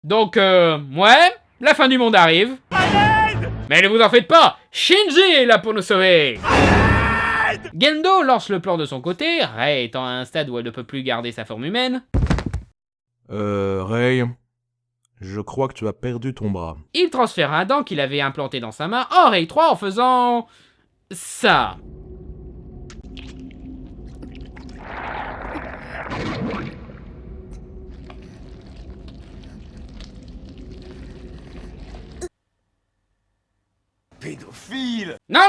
Donc, ouais, la fin du monde arrive. Mais ne vous en faites pas, Shinji est là pour nous sauver. Gendo lance le plan de son côté, Rei étant à un stade où elle ne peut plus garder sa forme humaine. Rei, je crois que tu as perdu ton bras. Il transfère un dent qu'il avait implanté dans sa main en Rei 3 en faisant... ça. Pédophile! Non,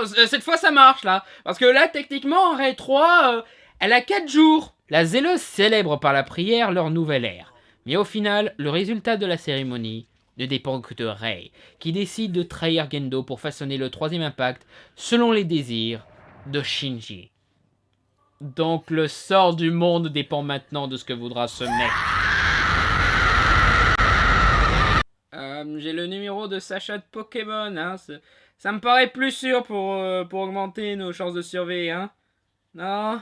cette fois ça marche là. Parce que là, techniquement, en Rei 3, elle a 4 jours. La zéleuse célèbre par la prière leur nouvelle ère. Mais au final, le résultat de la cérémonie ne dépend que de Rei, qui décide de trahir Gendo pour façonner le troisième impact selon les désirs de Shinji. Donc le sort du monde dépend maintenant de ce que voudra ce mec. J'ai le numéro de Sacha de Pokémon, hein. Ça me paraît plus sûr pour augmenter nos chances de survie, hein. Non.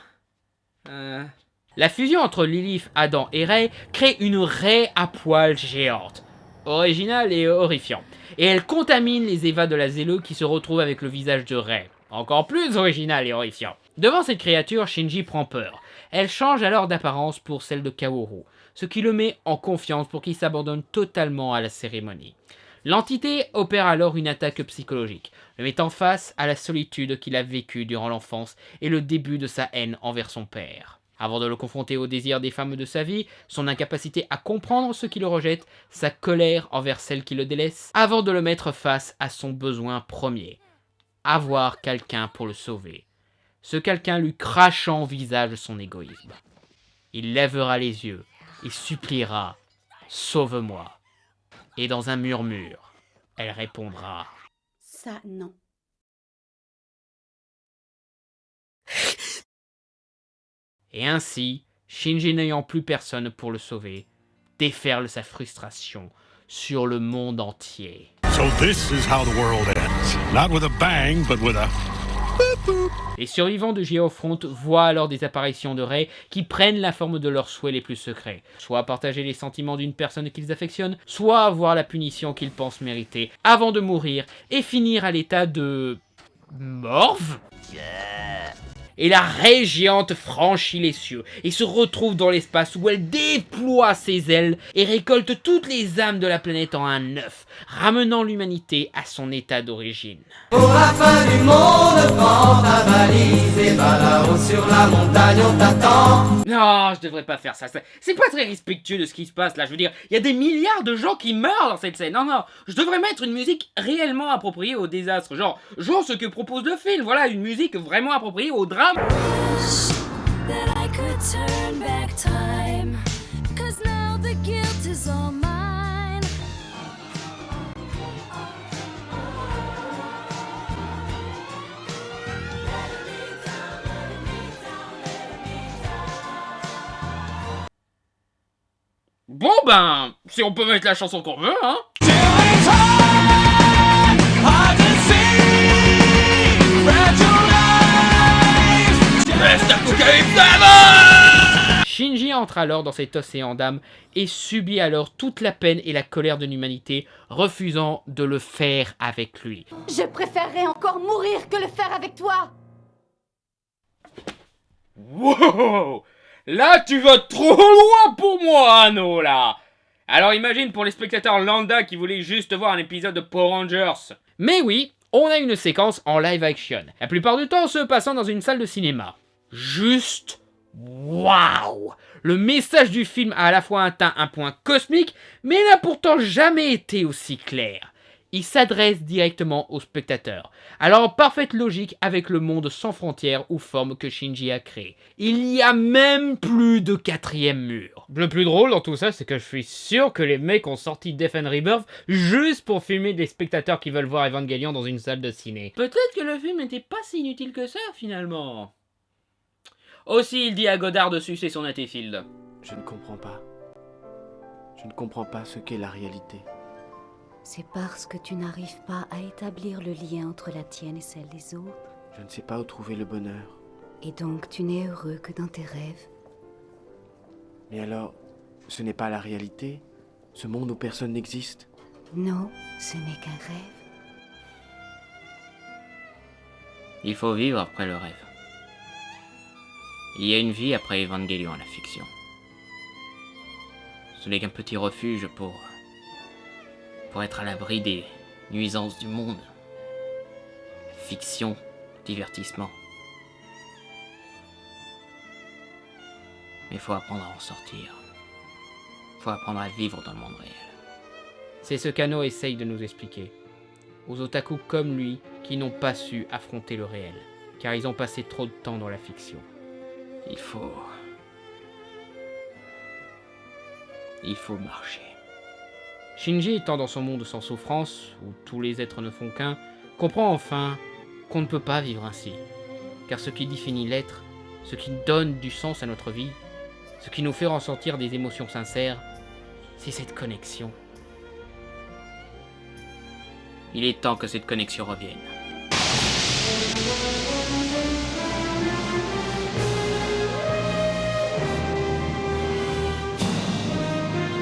La fusion entre Lilith, Adam et Rei crée une Rei à poil géante. Originale et horrifiant. Et elle contamine les Evas de la Zéleux qui se retrouvent avec le visage de Rei. Encore plus original et horrifiant. Devant cette créature, Shinji prend peur. Elle change alors d'apparence pour celle de Kaworu, ce qui le met en confiance pour qu'il s'abandonne totalement à la cérémonie. L'entité opère alors une attaque psychologique, le mettant face à la solitude qu'il a vécue durant l'enfance et le début de sa haine envers son père. Avant de le confronter au désir des femmes de sa vie, son incapacité à comprendre ceux qui le rejettent, sa colère envers celles qui le délaissent, avant de le mettre face à son besoin premier, avoir quelqu'un pour le sauver. Ce quelqu'un lui crachant au visage son égoïsme. Il lèvera les yeux et suppliera « Sauve-moi ». Et dans un murmure, elle répondra « Ça, non. » Et ainsi, Shinji n'ayant plus personne pour le sauver, déferle sa frustration sur le monde entier. So this is how the world ends. Not with a bang, but with a... Les survivants de Geofront voient alors des apparitions de Rei qui prennent la forme de leurs souhaits les plus secrets. Soit partager les sentiments d'une personne qu'ils affectionnent, soit avoir la punition qu'ils pensent mériter, avant de mourir et finir à l'état de... morve ? Et la Rei géante franchit les cieux et se retrouve dans l'espace où elle déploie ses ailes et récolte toutes les âmes de la planète en un œuf, ramenant l'humanité à son état d'origine. Pour la fin du monde, prends ta valise et va là-haut sur la montagne, on t'attend. Non, je devrais pas faire ça. C'est pas très respectueux de ce qui se passe là. Je veux dire, il y a des milliards de gens qui meurent dans cette scène. Non, je devrais mettre une musique réellement appropriée au désastre. Genre ce que propose le film. Voilà, une musique vraiment appropriée au drame. Bon ben, si on peut mettre la chanson qu'on veut, hein. Shinji entre alors dans cet océan d'âme et subit alors toute la peine et la colère de l'humanité, refusant de le faire avec lui. Je préférerais encore mourir que le faire avec toi. Wow! Là, tu vas trop loin pour moi, Anno, là! Alors imagine pour les spectateurs lambda qui voulaient juste voir un épisode de Power Rangers. Mais oui, on a une séquence en live action, la plupart du temps se passant dans une salle de cinéma. Juste waouh! Le message du film a à la fois atteint un point cosmique, mais n'a pourtant jamais été aussi clair. Il s'adresse directement aux spectateurs, alors en parfaite logique avec le monde sans frontières ou formes que Shinji a créé. Il n'y a même plus de quatrième mur. Le plus drôle dans tout ça, c'est que je suis sûr que les mecs ont sorti Death and Rebirth juste pour filmer des spectateurs qui veulent voir Evangelion dans une salle de ciné. Peut-être que le film n'était pas si inutile que ça finalement. Aussi, il dit à Godard de sucer son Atéfield. Je ne comprends pas. Je ne comprends pas ce qu'est la réalité. C'est parce que tu n'arrives pas à établir le lien entre la tienne et celle des autres. Je ne sais pas où trouver le bonheur. Et donc tu n'es heureux que dans tes rêves. Mais alors, ce n'est pas la réalité? Ce monde où personne n'existe. Non, ce n'est qu'un rêve. Il faut vivre après le rêve. Il y a une vie après Evangelion, la fiction. Ce n'est qu'un petit refuge pour être à l'abri des nuisances du monde. Fiction, divertissement. Mais il faut apprendre à en sortir. Il faut apprendre à vivre dans le monde réel. C'est ce qu'Ano essaye de nous expliquer. Aux otaku comme lui, qui n'ont pas su affronter le réel, car ils ont passé trop de temps dans la fiction. Il faut marcher. Shinji, étant dans son monde sans souffrance, où tous les êtres ne font qu'un, comprend enfin qu'on ne peut pas vivre ainsi. Car ce qui définit l'être, ce qui donne du sens à notre vie, ce qui nous fait ressentir des émotions sincères, c'est cette connexion. Il est temps que cette connexion revienne.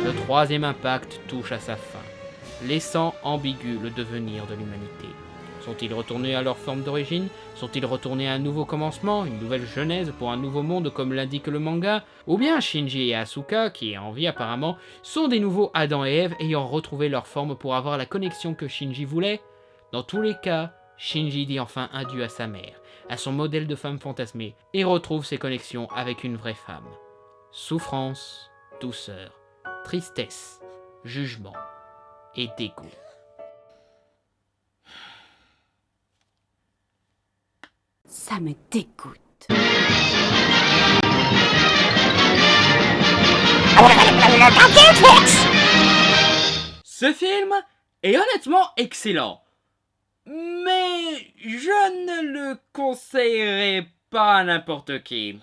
Le troisième impact touche à sa fin, laissant ambigu le devenir de l'humanité. Sont-ils retournés à leur forme d'origine? Sont-ils retournés à un nouveau commencement, une nouvelle genèse pour un nouveau monde comme l'indique le manga? Ou bien Shinji et Asuka, qui est en vie apparemment, sont des nouveaux Adam et Ève ayant retrouvé leur forme pour avoir la connexion que Shinji voulait? Dans tous les cas, Shinji dit enfin adieu à sa mère, à son modèle de femme fantasmée, et retrouve ses connexions avec une vraie femme. Souffrance, douceur, tristesse, jugement et dégoût. Ça me dégoûte. Ce film est honnêtement excellent. Mais je ne le conseillerais pas à n'importe qui.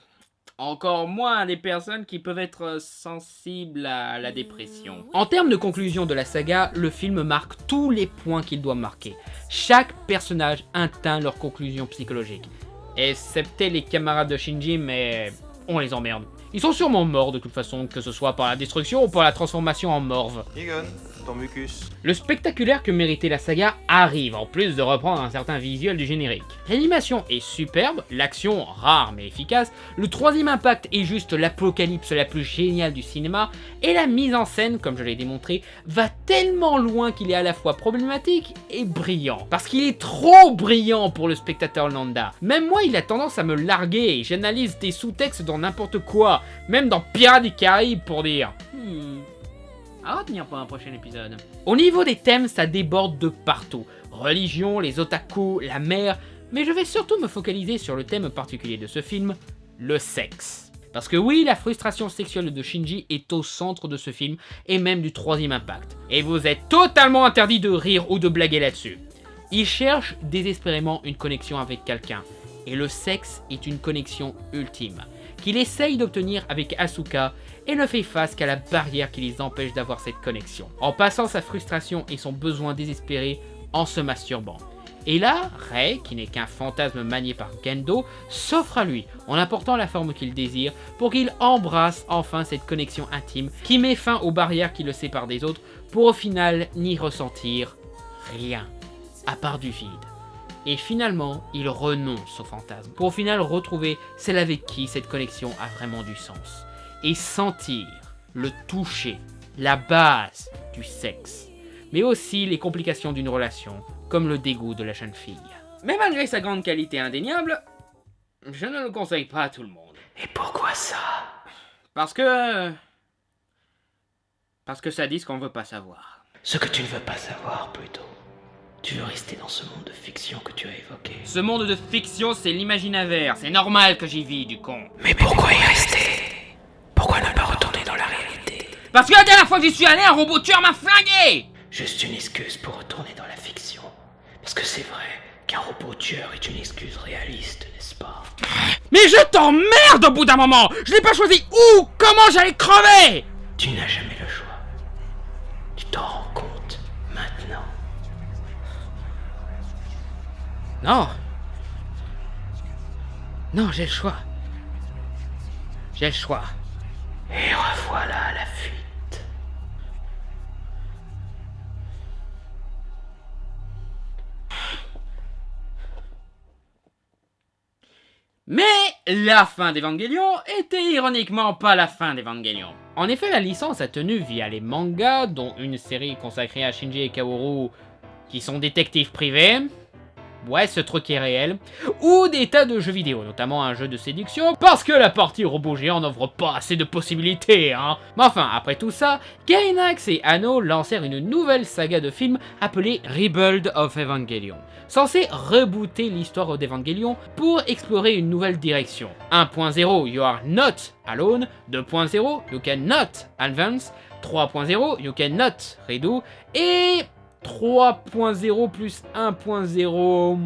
Encore moins à des personnes qui peuvent être sensibles à la dépression. En termes de conclusion de la saga, le film marque tous les points qu'il doit marquer. Chaque personnage atteint leur conclusion psychologique. Excepté les camarades de Shinji, mais on les emmerde. Ils sont sûrement morts de toute façon, que ce soit par la destruction ou par la transformation en morve. Egon, ton mucus. Le spectaculaire que méritait la saga arrive, en plus de reprendre un certain visuel du générique. L'animation est superbe, l'action rare mais efficace, le troisième impact est juste l'apocalypse la plus géniale du cinéma, et la mise en scène, comme je l'ai démontré, va tellement loin qu'il est à la fois problématique et brillant. Parce qu'il est trop brillant pour le spectateur lambda. Même moi, il a tendance à me larguer, et j'analyse des sous-textes dans n'importe quoi, même dans Pirates des Caraïbes pour dire à retenir pour un prochain épisode. Au niveau des thèmes, ça déborde de partout. Religion, les otaku, la mer, mais je vais surtout me focaliser sur le thème particulier de ce film, le sexe. Parce que oui, la frustration sexuelle de Shinji est au centre de ce film, et même du troisième impact. Et vous êtes totalement interdit de rire ou de blaguer là-dessus. Il cherche désespérément une connexion avec quelqu'un, et le sexe est une connexion ultime, qu'il essaye d'obtenir avec Asuka, et ne fait face qu'à la barrière qui les empêche d'avoir cette connexion, en passant sa frustration et son besoin désespéré en se masturbant. Et là, Rei, qui n'est qu'un fantasme manié par Gendo, s'offre à lui, en apportant la forme qu'il désire, pour qu'il embrasse enfin cette connexion intime, qui met fin aux barrières qui le séparent des autres, pour au final n'y ressentir rien, à part du vide. Et finalement, il renonce au fantasme, pour au final retrouver celle avec qui cette connexion a vraiment du sens. Et sentir, le toucher, la base du sexe, mais aussi les complications d'une relation, comme le dégoût de la jeune fille. Mais malgré sa grande qualité indéniable, je ne le conseille pas à tout le monde. Et pourquoi ça? Parce que ça dit ce qu'on veut pas savoir. Ce que tu ne veux pas savoir, plutôt. Tu veux rester dans ce monde de fiction que tu as évoqué. Ce monde de fiction, c'est l'imaginaire, c'est normal que j'y vis, du con. Mais pourquoi y rester? Pourquoi ne pas retourner dans la réalité? Parce que la dernière fois que j'y suis allé, un robot tueur m'a flingué! Juste une excuse pour retourner dans la fiction. Parce que c'est vrai qu'un robot tueur est une excuse réaliste, n'est-ce pas? Mais je t'emmerde au bout d'un moment! Je n'ai pas choisi où, comment j'allais crever! Tu n'as jamais le choix. Tu t'en rends compte maintenant. Non. Non, j'ai le choix. J'ai le choix. Et revoilà la fuite. Mais la fin d'Evangelion était ironiquement pas la fin d'Evangelion. En effet, la licence a tenu via les mangas, dont une série consacrée à Shinji et Kaoru, qui sont détectives privés. Ouais, ce truc est réel. Ou des tas de jeux vidéo, notamment un jeu de séduction, parce que la partie robot géant n'offre pas assez de possibilités, hein. Mais enfin, après tout ça, Gainax et Anno lancèrent une nouvelle saga de films appelée Rebuild of Evangelion, censée rebooter l'histoire d'Evangelion pour explorer une nouvelle direction. 1.0, you are not alone. 2.0, you cannot advance. 3.0, you cannot redo. Et 3.0 plus 1.0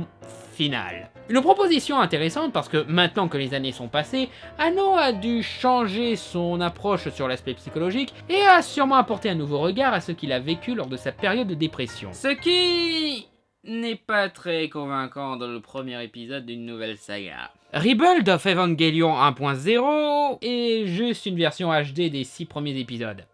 final. Une proposition intéressante parce que maintenant que les années sont passées, Anno a dû changer son approche sur l'aspect psychologique et a sûrement apporté un nouveau regard à ce qu'il a vécu lors de sa période de dépression. Ce qui n'est pas très convaincant dans le premier épisode d'une nouvelle saga. Rebuild of Evangelion 1.0 est juste une version HD des 6 premiers épisodes.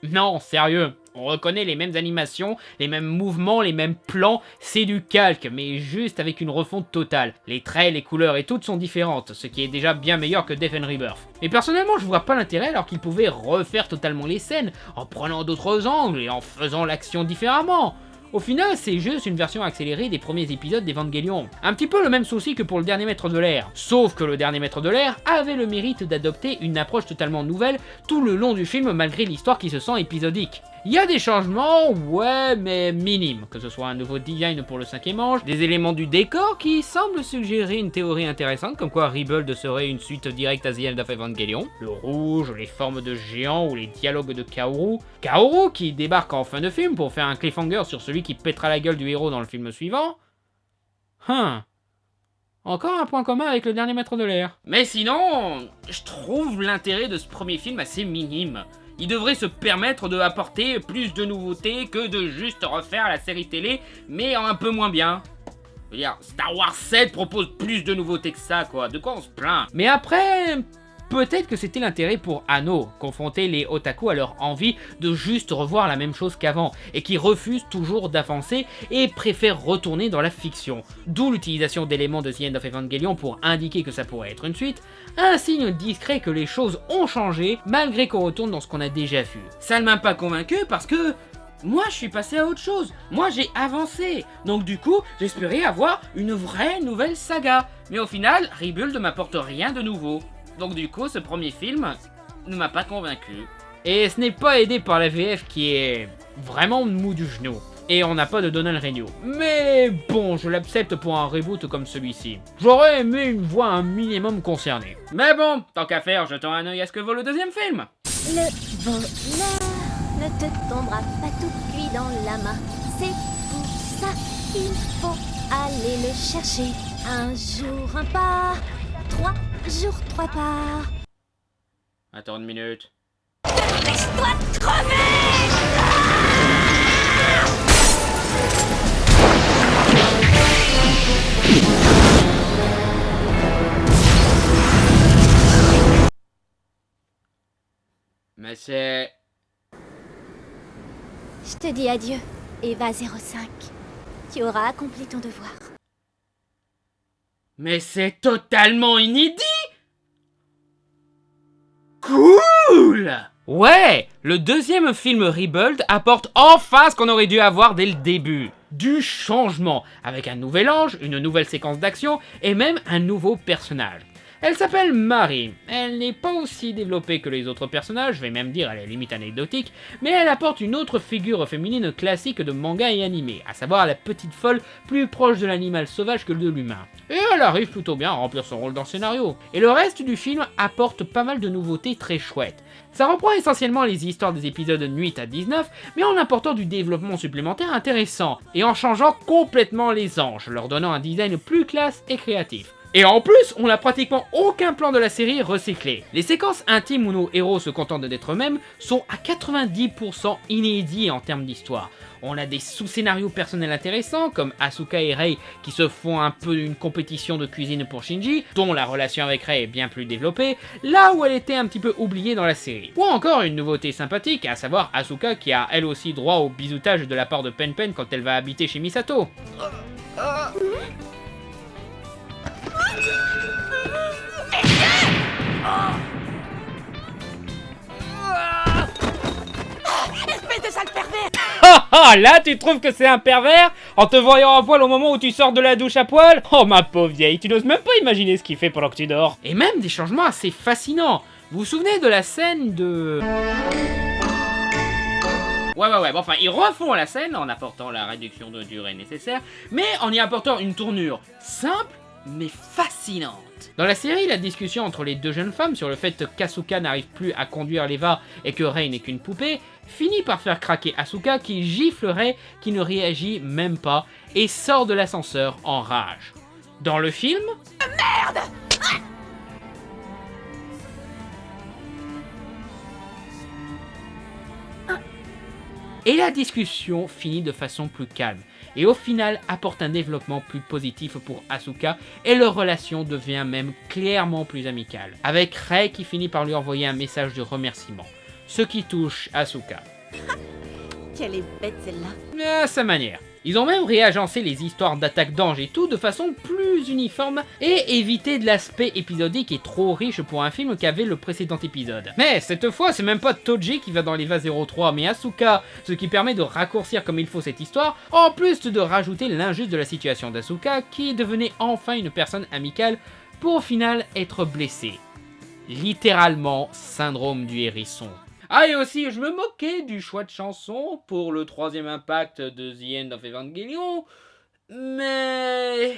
Non, sérieux, on reconnaît les mêmes animations, les mêmes mouvements, les mêmes plans, c'est du calque, mais juste avec une refonte totale. Les traits, les couleurs et toutes sont différentes, ce qui est déjà bien meilleur que Death and Rebirth. Mais personnellement, je vois pas l'intérêt alors qu'ils pouvaient refaire totalement les scènes, en prenant d'autres angles et en faisant l'action différemment. Au final, c'est juste une version accélérée des premiers épisodes d'Evangelion. Un petit peu le même souci que pour le dernier maître de l'air. Sauf que le dernier maître de l'air avait le mérite d'adopter une approche totalement nouvelle tout le long du film malgré l'histoire qui se sent épisodique. Il y a des changements, ouais, mais minimes, que ce soit un nouveau design pour le 5e ange, des éléments du décor qui semblent suggérer une théorie intéressante comme quoi Rebuild serait une suite directe à The End of Evangelion, le rouge, les formes de géants ou les dialogues de Kaoru, Kaoru qui débarque en fin de film pour faire un cliffhanger sur celui qui pètera la gueule du héros dans le film suivant. Encore un point commun avec le dernier maître de l'air. Mais sinon, je trouve l'intérêt de ce premier film assez minime. Il devrait se permettre d'apporter plus de nouveautés que de juste refaire la série télé, mais un peu moins bien. Je veux dire, Star Wars 7 propose plus de nouveautés que ça, quoi. De quoi on se plaint? Mais après, peut-être que c'était l'intérêt pour Anno, confronter les otaku à leur envie de juste revoir la même chose qu'avant, et qui refusent toujours d'avancer et préfèrent retourner dans la fiction. D'où l'utilisation d'éléments de The End of Evangelion pour indiquer que ça pourrait être une suite, un signe discret que les choses ont changé malgré qu'on retourne dans ce qu'on a déjà vu. Ça ne m'a pas convaincu parce que moi je suis passé à autre chose, moi j'ai avancé, donc du coup j'espérais avoir une vraie nouvelle saga, mais au final Rebuild ne m'apporte rien de nouveau. Donc du coup, ce premier film ne m'a pas convaincu. Et ce n'est pas aidé par la VF qui est vraiment mou du genou. Et on n'a pas de Donald Renew. Mais bon, je l'accepte pour un reboot comme celui-ci. J'aurais aimé une voix un minimum concernée. Mais bon, tant qu'à faire, jetons un œil à ce que vaut le deuxième film. Le bonheur ne te tombera pas tout cuit dans la main. C'est pour ça qu'il faut aller le chercher. Un jour un pas, 3 jours 3 pas. Attends une minute. Laisse-toi crever! Mais c'est... Je te dis adieu, Eva 05. Tu auras accompli ton devoir. Mais c'est totalement inédit! Cool! Ouais, le deuxième film Rebuild apporte enfin ce qu'on aurait dû avoir dès le début. Du changement, avec un nouvel ange, une nouvelle séquence d'action et même un nouveau personnage. Elle s'appelle Marie, elle n'est pas aussi développée que les autres personnages, je vais même dire elle est limite anecdotique, mais elle apporte une autre figure féminine classique de manga et animé, à savoir la petite folle plus proche de l'animal sauvage que de l'humain. Et elle arrive plutôt bien à remplir son rôle dans le scénario. Et le reste du film apporte pas mal de nouveautés très chouettes. Ça reprend essentiellement les histoires des épisodes 8 à 19, mais en apportant du développement supplémentaire intéressant, et en changeant complètement les anges, leur donnant un design plus classe et créatif. Et en plus, on n'a pratiquement aucun plan de la série recyclé. Les séquences intimes où nos héros se contentent d'être eux-mêmes sont à 90% inédits en termes d'histoire. On a des sous-scénarios personnels intéressants, comme Asuka et Rei qui se font un peu une compétition de cuisine pour Shinji, dont la relation avec Rei est bien plus développée, là où elle était un petit peu oubliée dans la série. Ou encore une nouveauté sympathique, à savoir Asuka qui a elle aussi droit au bisoutage de la part de Pen Pen quand elle va habiter chez Misato. Ah, là, tu trouves que c'est un pervers en te voyant à poil au moment où tu sors de la douche à poil? Oh, ma pauvre vieille, tu n'oses même pas imaginer ce qu'il fait pendant que tu dors. Et même des changements assez fascinants. Vous vous souvenez de la scène de... Ouais, bon, enfin, ils refont la scène en apportant la réduction de durée nécessaire, mais en y apportant une tournure simple, mais fascinante. Dans la série, la discussion entre les deux jeunes femmes sur le fait qu'Asuka n'arrive plus à conduire l'Eva et que Rei n'est qu'une poupée, finit par faire craquer Asuka qui gifle Rei qui ne réagit même pas et sort de l'ascenseur en rage. Dans le film... Merde! Et la discussion finit de façon plus calme, et au final apporte un développement plus positif pour Asuka, et leur relation devient même clairement plus amicale, avec Rei qui finit par lui envoyer un message de remerciement, ce qui touche Asuka. Quelle est bête celle-là. À sa manière. Ils ont même réagencé les histoires d'attaque d'anges et tout de façon plus uniforme et évité de l'aspect épisodique et trop riche pour un film qu'avait le précédent épisode. Mais cette fois, c'est même pas Toji qui va dans l'Eva 03 mais Asuka, ce qui permet de raccourcir comme il faut cette histoire, en plus de rajouter l'injuste de la situation d'Asuka qui devenait enfin une personne amicale pour au final être blessée. Littéralement, syndrome du hérisson. Ah, et aussi, je me moquais du choix de chanson pour le 3e impact de The End of Evangelion, mais...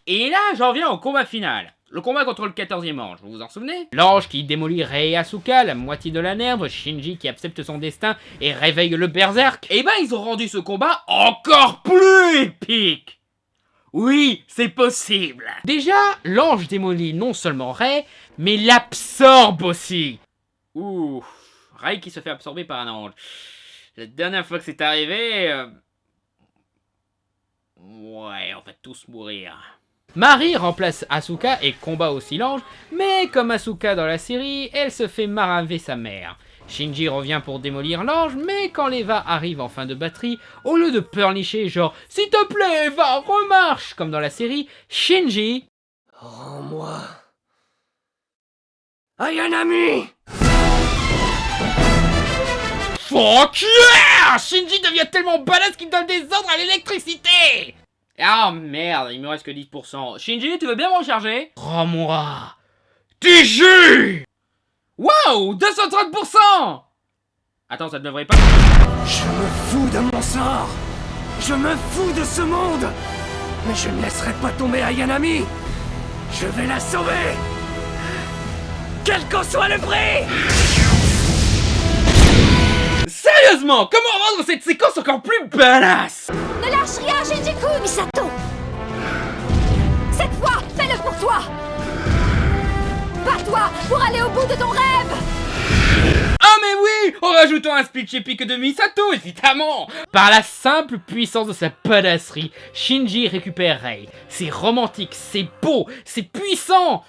Et là, j'en viens au combat final. Le combat contre le 14e ange, vous vous en souvenez? L'ange qui démolit Rei et Asuka, la moitié de la nerve, Shinji qui accepte son destin et réveille le berserk. Et ben ils ont rendu ce combat encore plus épique. Oui, c'est possible. Déjà, l'ange démolit non seulement Rei, mais l'absorbe aussi. Ouh, Rei qui se fait absorber par un ange. La dernière fois que c'est arrivé... Ouais, on va tous mourir. Marie remplace Asuka et combat aussi l'ange, mais comme Asuka dans la série, elle se fait maraver sa mère. Shinji revient pour démolir l'ange, mais quand l'Eva arrive en fin de batterie, au lieu de pleurnicher genre « S'il te plaît, Eva, remarche !» comme dans la série, Shinji... Rends-moi... Ayanami! Fuck yeah! Shinji devient tellement badass qu'il donne des ordres à l'électricité! Ah merde, il me reste que 10%. Shinji, tu veux bien me recharger? Rends-moi TJ! Wow, 230%! Attends, ça ne devrait pas... Je me fous de mon sort! Je me fous de ce monde! Mais je ne laisserai pas tomber Ayanami! Je vais la sauver! Quel qu'en soit le prix! Sérieusement, comment rendre cette séquence encore plus badass? Ne lâche rien, Shinji-kun! Misato! Cette fois, fais-le pour toi! Bats-toi pour aller au bout de ton rêve! Ah mais oui! En rajoutant un speech épique de Misato, évidemment! Par la simple puissance de sa badasserie, Shinji récupère Rei. C'est romantique, c'est beau, c'est puissant!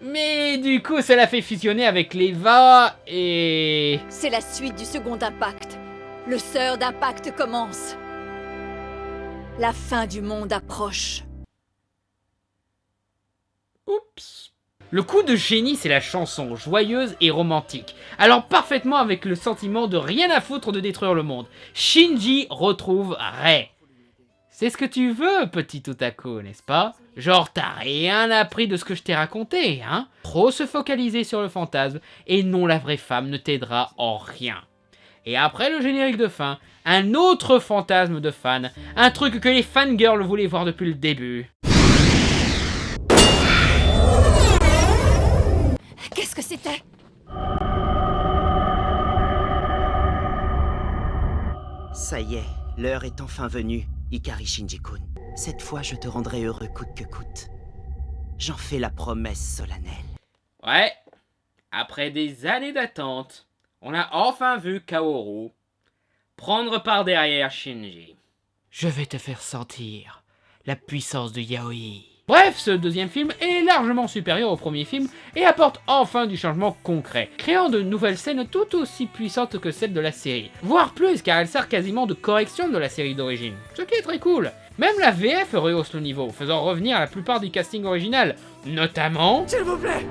Mais du coup, ça l'a fait fusionner avec l'Eva et... C'est la suite du second impact. Le sœur d'impact commence. La fin du monde approche. Oups. Le coup de génie, c'est la chanson, joyeuse et romantique. Alors parfaitement avec le sentiment de rien à foutre de détruire le monde. Shinji retrouve Rei. C'est ce que tu veux, petit Otaku, n'est-ce pas? Genre, t'as rien appris de ce que je t'ai raconté, hein? Trop se focaliser sur le fantasme, et non la vraie femme ne t'aidera en rien. Et après le générique de fin, un autre fantasme de fan, un truc que les fangirls voulaient voir depuis le début. Qu'est-ce que c'était? Ça y est, l'heure est enfin venue, Ikari Shinji-kun. Cette fois, je te rendrai heureux coûte que coûte. J'en fais la promesse solennelle. Ouais, après des années d'attente, on a enfin vu Kaoru prendre par derrière Shinji. Je vais te faire sentir la puissance de Yaoi. Bref, ce deuxième film est largement supérieur au premier film et apporte enfin du changement concret, créant de nouvelles scènes tout aussi puissantes que celles de la série, voire plus car elle sert quasiment de correction de la série d'origine, ce qui est très cool. Même la VF rehausse le niveau, faisant revenir la plupart du casting original, notamment... S'il vous plaît,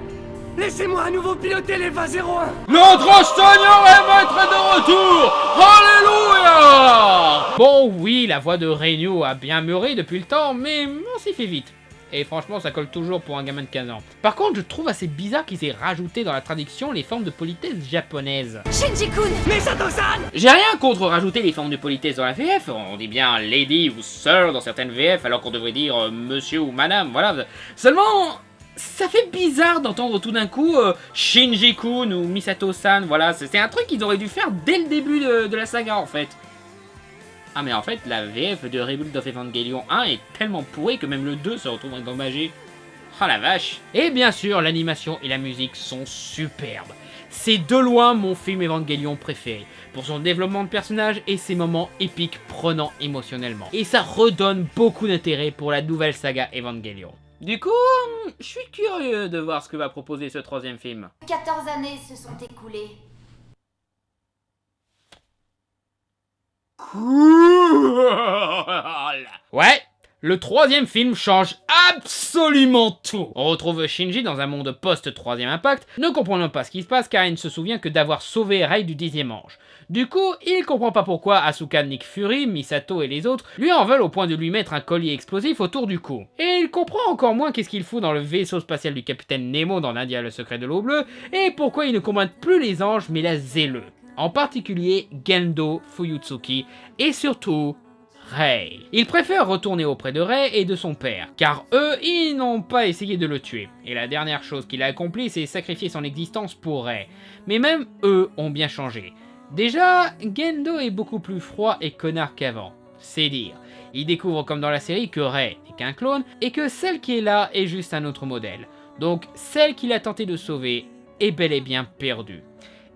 laissez-moi à nouveau piloter les 2001. Notre Seigneur et Maître de retour! Alléluia! Bon oui, la voix de Renu a bien mûri depuis le temps, mais on s'y fait vite. Et franchement, ça colle toujours pour un gamin de 15 ans. Par contre, je trouve assez bizarre qu'ils aient rajouté dans la traduction les formes de politesse japonaises. Shinji-kun! Misato-san! J'ai rien contre rajouter les formes de politesse dans la VF, on dit bien lady ou sir dans certaines VF alors qu'on devrait dire monsieur ou madame, voilà. Seulement, ça fait bizarre d'entendre tout d'un coup Shinji-kun ou Misato-san, voilà, c'est un truc qu'ils auraient dû faire dès le début de la saga en fait. Ah mais en fait, la VF de Rebuild of Evangelion 1 est tellement pourrie que même le 2 se retrouve endommagé. Oh la vache! Et bien sûr, l'animation et la musique sont superbes. C'est de loin mon film Evangelion préféré, pour son développement de personnages et ses moments épiques prenants émotionnellement. Et ça redonne beaucoup d'intérêt pour la nouvelle saga Evangelion. Du coup, je suis curieux de voir ce que va proposer ce troisième film. 14 années se sont écoulées. Ouais, le troisième film change absolument tout. On retrouve Shinji dans un monde post-troisième impact, ne comprenant pas ce qui se passe car il ne se souvient que d'avoir sauvé Rei du 10e ange. Du coup, il comprend pas pourquoi Asuka, Nick Fury, Misato et les autres lui en veulent au point de lui mettre un collier explosif autour du cou. Et il comprend encore moins qu'est-ce qu'il fout dans le vaisseau spatial du capitaine Nemo dans l'India le secret de l'eau bleue, et pourquoi il ne combat plus les anges mais la Zéleux. En particulier Gendo, Fuyutsuki et surtout Rei. Il préfère retourner auprès de Rei et de son père, car eux, ils n'ont pas essayé de le tuer. Et la dernière chose qu'il a accomplie, c'est sacrifier son existence pour Rei. Mais même eux ont bien changé. Déjà, Gendo est beaucoup plus froid et connard qu'avant, c'est dire. Il découvre comme dans la série que Rei n'est qu'un clone et que celle qui est là est juste un autre modèle. Donc celle qu'il a tenté de sauver est bel et bien perdue.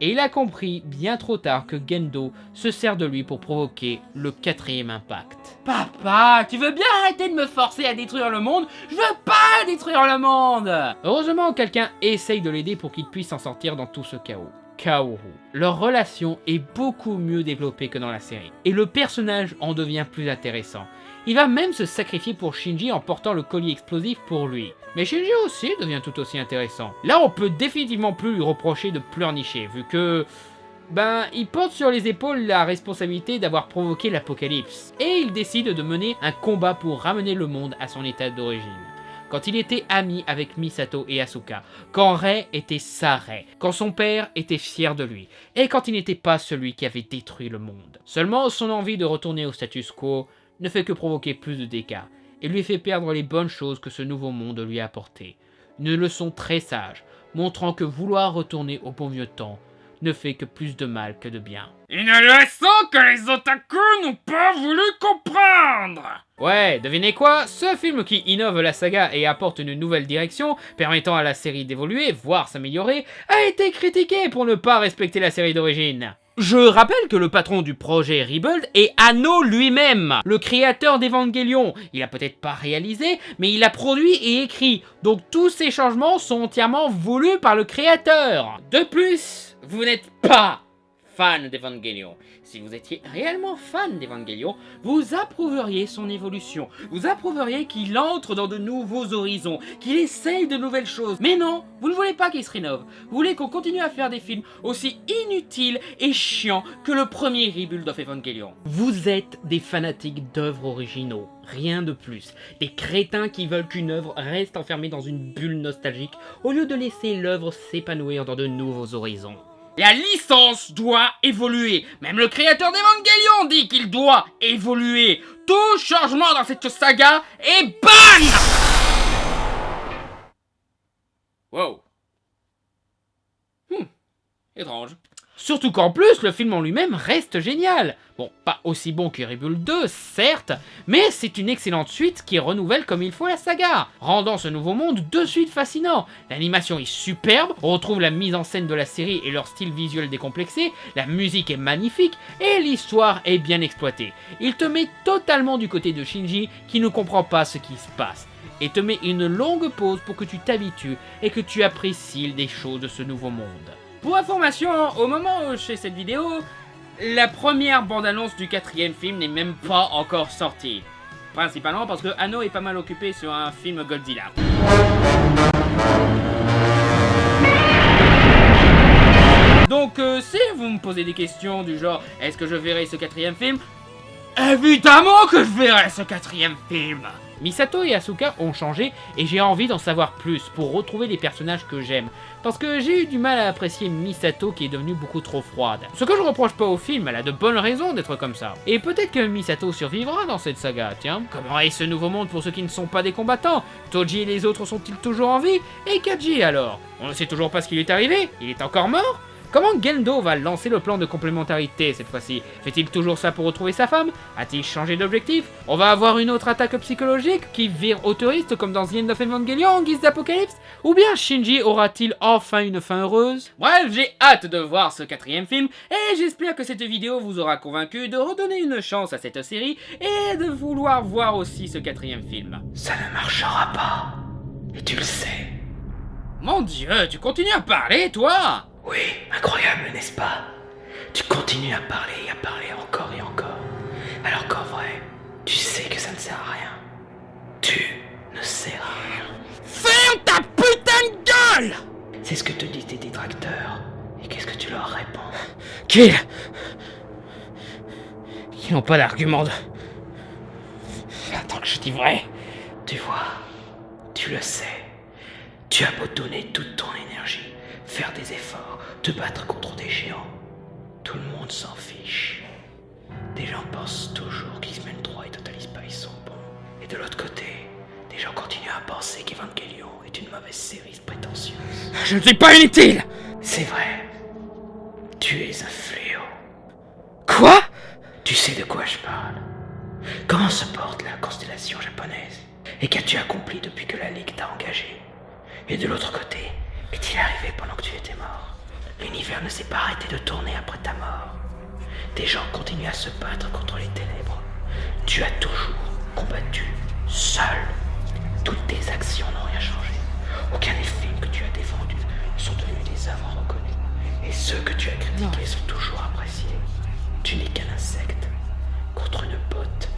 Et il a compris bien trop tard que Gendo se sert de lui pour provoquer le 4e impact. Papa, tu veux bien arrêter de me forcer à détruire le monde? Je veux pas détruire le monde! Heureusement, quelqu'un essaye de l'aider pour qu'il puisse s'en sortir dans tout ce chaos. Kaoru. Leur relation est beaucoup mieux développée que dans la série. Et le personnage en devient plus intéressant. Il va même se sacrifier pour Shinji en portant le collier explosif pour lui. Mais Shinji aussi devient tout aussi intéressant. Là, on peut définitivement plus lui reprocher de pleurnicher, vu que... il porte sur les épaules la responsabilité d'avoir provoqué l'apocalypse. Et il décide de mener un combat pour ramener le monde à son état d'origine. Quand il était ami avec Misato et Asuka, quand Rei était sa Rei, quand son père était fier de lui, et quand il n'était pas celui qui avait détruit le monde. Seulement, son envie de retourner au status quo ne fait que provoquer plus de dégâts, et lui fait perdre les bonnes choses que ce nouveau monde lui a apportées. Une leçon très sage, montrant que vouloir retourner au bon vieux temps ne fait que plus de mal que de bien. Une leçon que les otaku n'ont pas voulu comprendre! Ouais, devinez quoi? Ce film qui innove la saga et apporte une nouvelle direction, permettant à la série d'évoluer, voire s'améliorer, a été critiqué pour ne pas respecter la série d'origine. Je rappelle que le patron du projet Rebuild est Anno lui-même, le créateur d'Evangelion. Il a peut-être pas réalisé, mais il a produit et écrit, donc tous ces changements sont entièrement voulus par le créateur. De plus, vous n'êtes pas fan d'Evangelion. Si vous étiez réellement fan d'Evangelion, vous approuveriez son évolution. Vous approuveriez qu'il entre dans de nouveaux horizons, qu'il essaye de nouvelles choses. Mais non, vous ne voulez pas qu'il se rénove. Vous voulez qu'on continue à faire des films aussi inutiles et chiants que le premier Rebuild of Evangelion. Vous êtes des fanatiques d'œuvres originaux. Rien de plus. Des crétins qui veulent qu'une œuvre reste enfermée dans une bulle nostalgique au lieu de laisser l'œuvre s'épanouir dans de nouveaux horizons. La licence doit évoluer. Même le créateur d'Evangelion dit qu'il doit évoluer. Tout changement dans cette saga est ban! Wow. Étrange. Surtout qu'en plus, le film en lui-même reste génial. Bon, pas aussi bon que Rebuild 2, certes, mais c'est une excellente suite qui renouvelle comme il faut la saga, rendant ce nouveau monde de suite fascinant. L'animation est superbe, on retrouve la mise en scène de la série et leur style visuel décomplexé, la musique est magnifique et l'histoire est bien exploitée. Il te met totalement du côté de Shinji qui ne comprend pas ce qui se passe, et te met une longue pause pour que tu t'habitues et que tu apprécies des choses de ce nouveau monde. Pour information, au moment où je fais cette vidéo, la première bande-annonce du 4e film n'est même pas encore sortie. principalement parce que Anno est pas mal occupé sur un film Godzilla. Donc si vous me posez des questions du genre est-ce que je verrai ce 4e film? Évidemment que je verrai ce 4e film! Misato et Asuka ont changé et j'ai envie d'en savoir plus pour retrouver les personnages que j'aime. Parce que j'ai eu du mal à apprécier Misato qui est devenue beaucoup trop froide. Ce que je reproche pas au film, elle a de bonnes raisons d'être comme ça. Et peut-être que Misato survivra dans cette saga, tiens. Comment est ce nouveau monde pour ceux qui ne sont pas des combattants? Toji et les autres sont-ils toujours en vie? Et Kaji alors? On ne sait toujours pas ce qui lui est arrivé? Il est encore mort? Comment Gendo va lancer le plan de complémentarité cette fois-ci? Fait-il toujours ça pour retrouver sa femme? A-t-il changé d'objectif? On va avoir une autre attaque psychologique qui vire au touriste comme dans The End of Evangelion en guise d'apocalypse? Ou bien Shinji aura-t-il enfin une fin heureuse? Bref, j'ai hâte de voir ce 4e film et j'espère que cette vidéo vous aura convaincu de redonner une chance à cette série et de vouloir voir aussi ce 4e film. Ça ne marchera pas. Et tu le sais. Mon Dieu, tu continues à parler, toi? Oui, incroyable, n'est-ce pas? Tu continues à parler encore et encore. Alors qu'en vrai, tu sais que ça ne sert à rien. Tu ne sers à rien. Ferme ta putain de gueule! C'est ce que te disent tes détracteurs. Et qu'est-ce que tu leur réponds? Qu'ils n'ont pas d'argument de... Attends que je dis vrai. Tu vois, tu le sais. Tu as beau donner toute ton énergie, faire des efforts, te battre contre des géants. Tout le monde s'en fiche. Des gens pensent toujours qu'X-Men 3 et Total Spice sont bons. Et de l'autre côté, des gens continuent à penser qu'Evangelion est une mauvaise série prétentieuse. Je ne suis pas inutile! C'est vrai. Tu es un fléau. Quoi? Tu sais de quoi je parle. Comment se porte la constellation japonaise? Et qu'as-tu accompli depuis que la Ligue t'a engagé? Et de l'autre côté, qu'est-il arrivé pendant que tu étais mort? L'univers ne s'est pas arrêté de tourner après ta mort. Des gens continuent à se battre contre les ténèbres. Tu as toujours combattu seul. Toutes tes actions n'ont rien changé. Aucun des films que tu as défendus ne sont devenus des œuvres reconnues. Et ceux que tu as critiqués sont toujours appréciés. Tu n'es qu'un insecte contre une botte.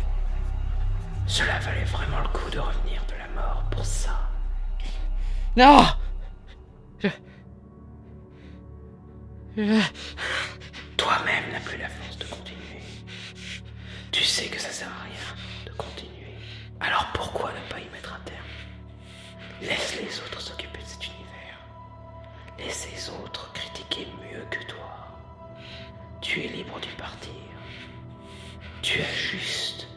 Cela valait vraiment le coup de revenir de la mort pour ça. Non! Toi-même n'as plus la force de continuer. Tu sais que ça sert à rien de continuer. Alors pourquoi ne pas y mettre un terme? Laisse les autres s'occuper de cet univers. Laisse les autres critiquer mieux que toi. Tu es libre d'y partir. Tu as juste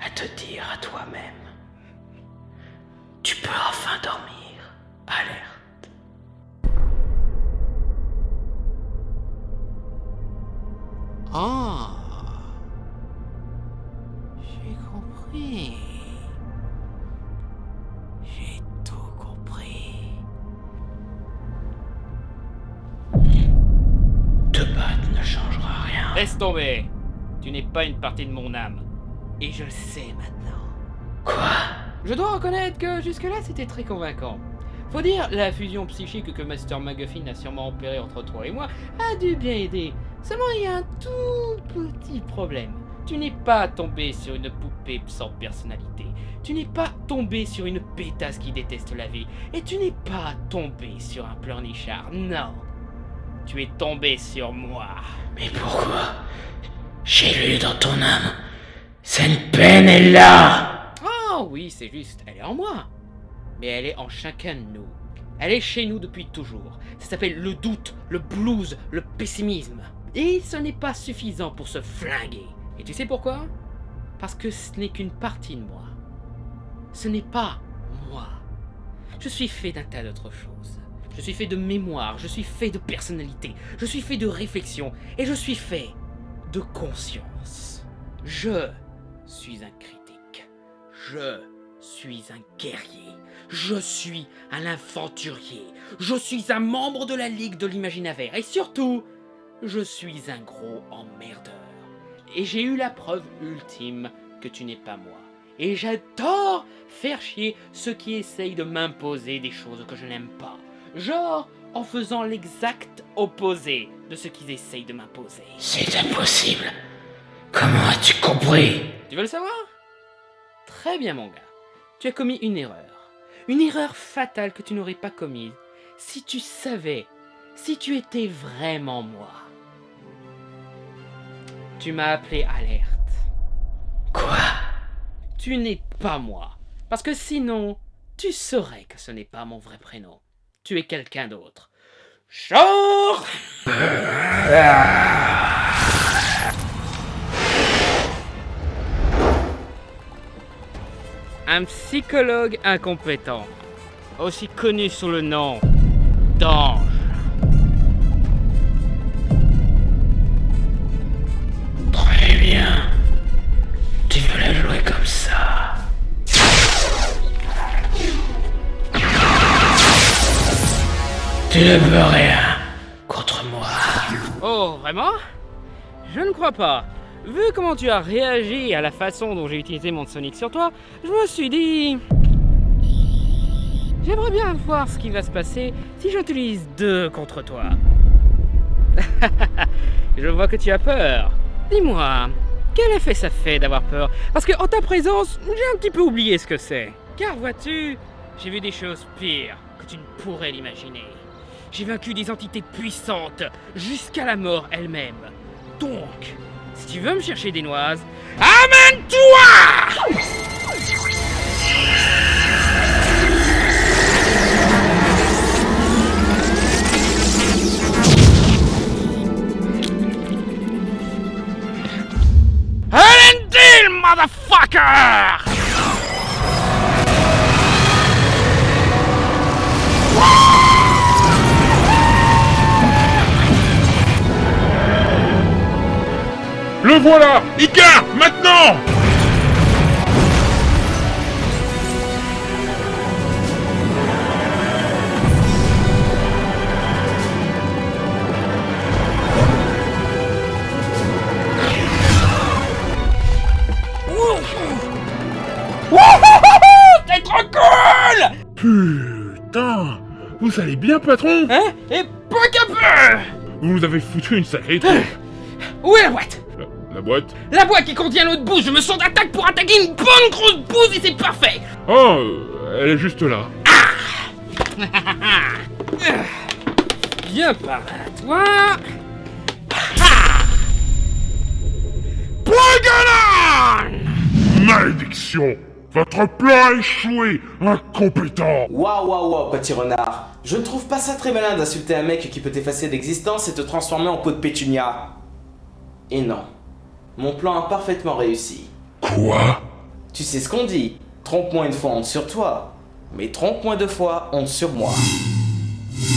à te dire à toi-même. Tu peux enfin dormir. Alerte. Ah, j'ai compris. J'ai tout compris. Te battre ne changera rien. Laisse tomber. Tu n'es pas une partie de mon âme. Et je le sais maintenant. Quoi? Je dois reconnaître que jusque-là c'était très convaincant. Faut dire, la fusion psychique que Master McGuffin a sûrement opérée entre toi et moi a dû bien aider. Seulement il y a un tout petit problème. Tu n'es pas tombé sur une poupée sans personnalité. Tu n'es pas tombé sur une pétasse qui déteste la vie. Et tu n'es pas tombé sur un pleurnichard, non. Tu es tombé sur moi. Mais pourquoi? J'ai lu dans ton âme. Cette peine est là. Oh oui, c'est juste, elle est en moi. Mais elle est en chacun de nous. Elle est chez nous depuis toujours. Ça s'appelle le doute, le blues, le pessimisme. Et ce n'est pas suffisant pour se flinguer. Et tu sais pourquoi? Parce que ce n'est qu'une partie de moi. Ce n'est pas moi. Je suis fait d'un tas d'autres choses. Je suis fait de mémoire, je suis fait de personnalité, je suis fait de réflexion, et je suis fait de conscience. Je suis un critique. Je suis un guerrier. Je suis un aventurier. Je suis un membre de la Ligue de l'Imaginaire. Et surtout, je suis un gros emmerdeur. Et j'ai eu la preuve ultime que tu n'es pas moi. Et j'adore faire chier ceux qui essayent de m'imposer des choses que je n'aime pas. Genre en faisant l'exact opposé de ce qu'ils essayent de m'imposer. C'est impossible. Comment as-tu compris? Tu veux le savoir? Très Très bien, mon gars. Tu as commis une erreur. Une erreur fatale que tu n'aurais pas commise si tu savais, si tu étais vraiment moi. Tu m'as appelé Alerte. Quoi? Tu n'es pas moi. Parce que sinon, tu saurais que ce n'est pas mon vrai prénom. Tu es quelqu'un d'autre. Genre... Un psychologue incompétent, aussi connu sous le nom d'Ange. Très bien. Tu veux la jouer comme ça? Tu ne peux rien contre moi. Oh, vraiment? Je ne crois pas. Vu comment tu as réagi à la façon dont j'ai utilisé mon Sonic sur toi, je me suis dit... J'aimerais bien voir ce qui va se passer si j'utilise 2 contre toi. Je vois que tu as peur. Dis-moi, quel effet ça fait d'avoir peur? Parce que en ta présence, j'ai un petit peu oublié ce que c'est. Car vois-tu, j'ai vu des choses pires que tu ne pourrais l'imaginer. J'ai vaincu des entités puissantes jusqu'à la mort elle-même. Donc, si tu veux me chercher des noises, amène-toi! Un deal, motherfucker! Le voilà! Icar, maintenant! T'es trop cool! Putain! Vous allez bien, patron? Hein? Et pas qu'un peu! Vous nous avez foutu une sacrée trompe. Où est la boîte? La boîte? La boîte qui contient l'autre bouse, je me sens d'attaque pour attaquer une bonne grosse bouse et c'est parfait! Oh, elle est juste là. Viens par là, toi! Malédiction! Votre plan a échoué, incompétent! Waouh, petit renard. Je ne trouve pas ça très malin d'insulter un mec qui peut t'effacer d'existence et te transformer en peau de pétunia. Et non. Mon plan a parfaitement réussi. Quoi? Tu sais ce qu'on dit. Trompe-moi une fois, honte sur toi. Mais trompe-moi 2 fois, honte sur moi.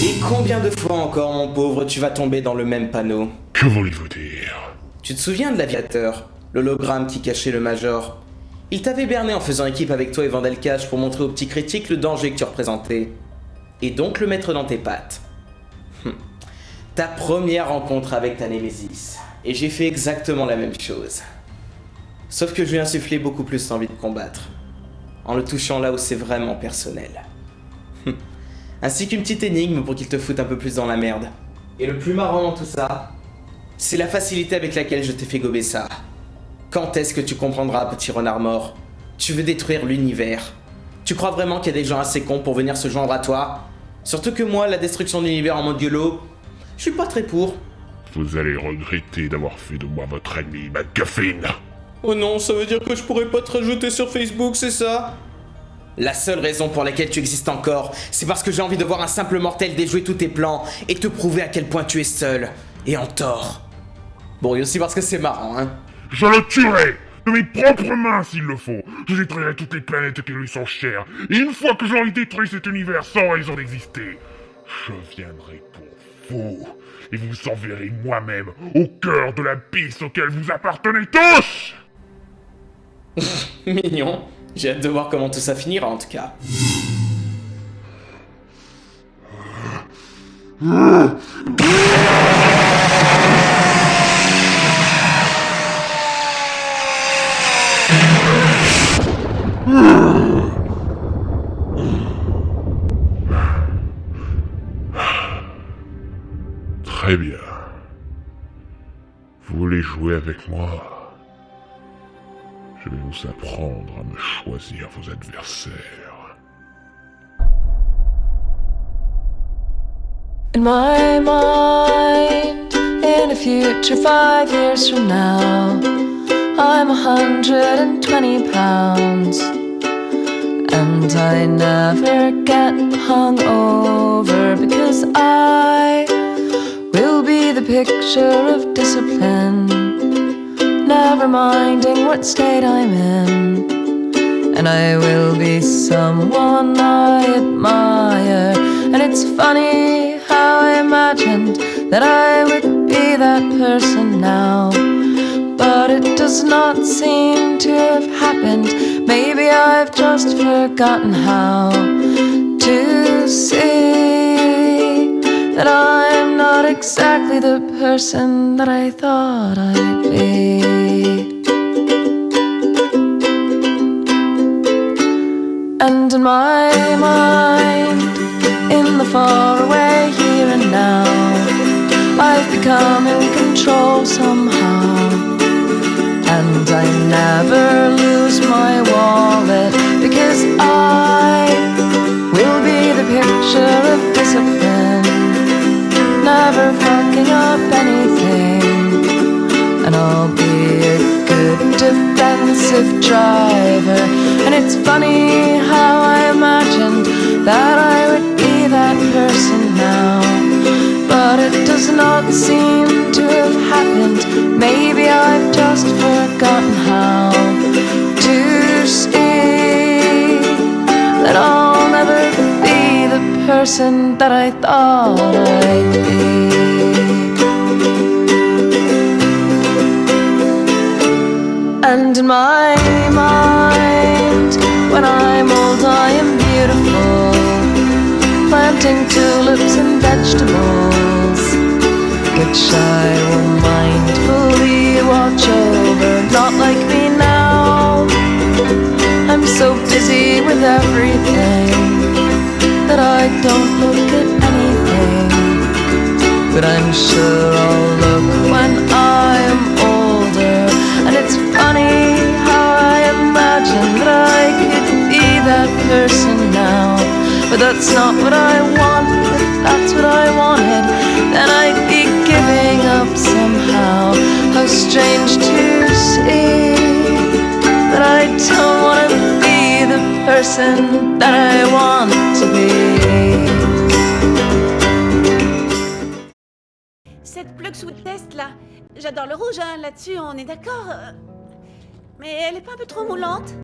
Et combien de fois encore, mon pauvre, tu vas tomber dans le même panneau? Que voulez-vous dire? Tu te souviens de l'aviateur, l'hologramme qui cachait le Major? Il t'avait berné en faisant équipe avec toi et Vandelcage pour montrer aux petits critiques le danger que tu représentais. Et donc le mettre dans tes pattes. Ta première rencontre avec ta Némésis. Et j'ai fait exactement la même chose. Sauf que je lui ai insufflé beaucoup plus l'envie de combattre. En le touchant là où c'est vraiment personnel. Ainsi qu'une petite énigme pour qu'il te foute un peu plus dans la merde. Et le plus marrant dans tout ça, c'est la facilité avec laquelle je t'ai fait gober ça. Quand est-ce que tu comprendras, petit renard mort? Tu veux détruire l'univers. Tu crois vraiment qu'il y a des gens assez cons pour venir se joindre à toi? Surtout que moi, la destruction de l'univers en mode YOLO, je suis pas très pour. Vous allez regretter d'avoir fait de moi votre ennemi, McGuffin. Oh non, ça veut dire que je pourrais pas te rajouter sur Facebook, c'est ça? La seule raison pour laquelle tu existes encore, c'est parce que j'ai envie de voir un simple mortel déjouer tous tes plans et te prouver à quel point tu es seul et en tort. Bon, et aussi parce que c'est marrant, hein. Je le tuerai! De mes propres mains s'il le faut! Je détruirai toutes les planètes qui lui sont chères, et une fois que j'aurai détruit cet univers sans raison d'exister, je viendrai pour vous, et vous enverrai moi-même au cœur de l'abysse auquel vous appartenez tous! Mignon. J'ai hâte de voir comment tout ça finira en tout cas. Très bien. Vous voulez jouer avec moi? Je vais vous apprendre à me choisir vos adversaires. In my mind, in a future 5 years from now, I'm 120 pounds, and I never get hung over because I will be the picture of discipline, never minding what state I'm in, and I will be someone I admire. And it's funny how I imagined that I would be that person now, but it does not seem to have happened. Maybe I've just forgotten how to see that I'm not exactly the person that I thought I'd be. And in my mind, in the faraway here and now, I've become in control somehow, and I never lose my wallet because I will be the picture of discipline, never fucking up anything, and I'll be a good defensive driver. And it's funny how I imagined that I would be that person now, but it does not seem to have happened. Maybe I've just forgotten how to see that I'll never be the person that I thought I'd be. And in my mind, when I'm old I am beautiful, planting tulips and vegetables, which I will mindfully watch over. Not like me now, I'm so busy with everything that I don't look at anything, but I'm sure I'll look when I am older. And it's funny how I imagine that I could be that person now, but that's not what I want. If that's what I wanted, then I'd be giving up somehow. How strange to see that I don't want to be the person that I want to be. Cette plug sous test là, j'adore le rouge, hein, là-dessus on est d'accord. Mais elle est pas un peu trop moulante?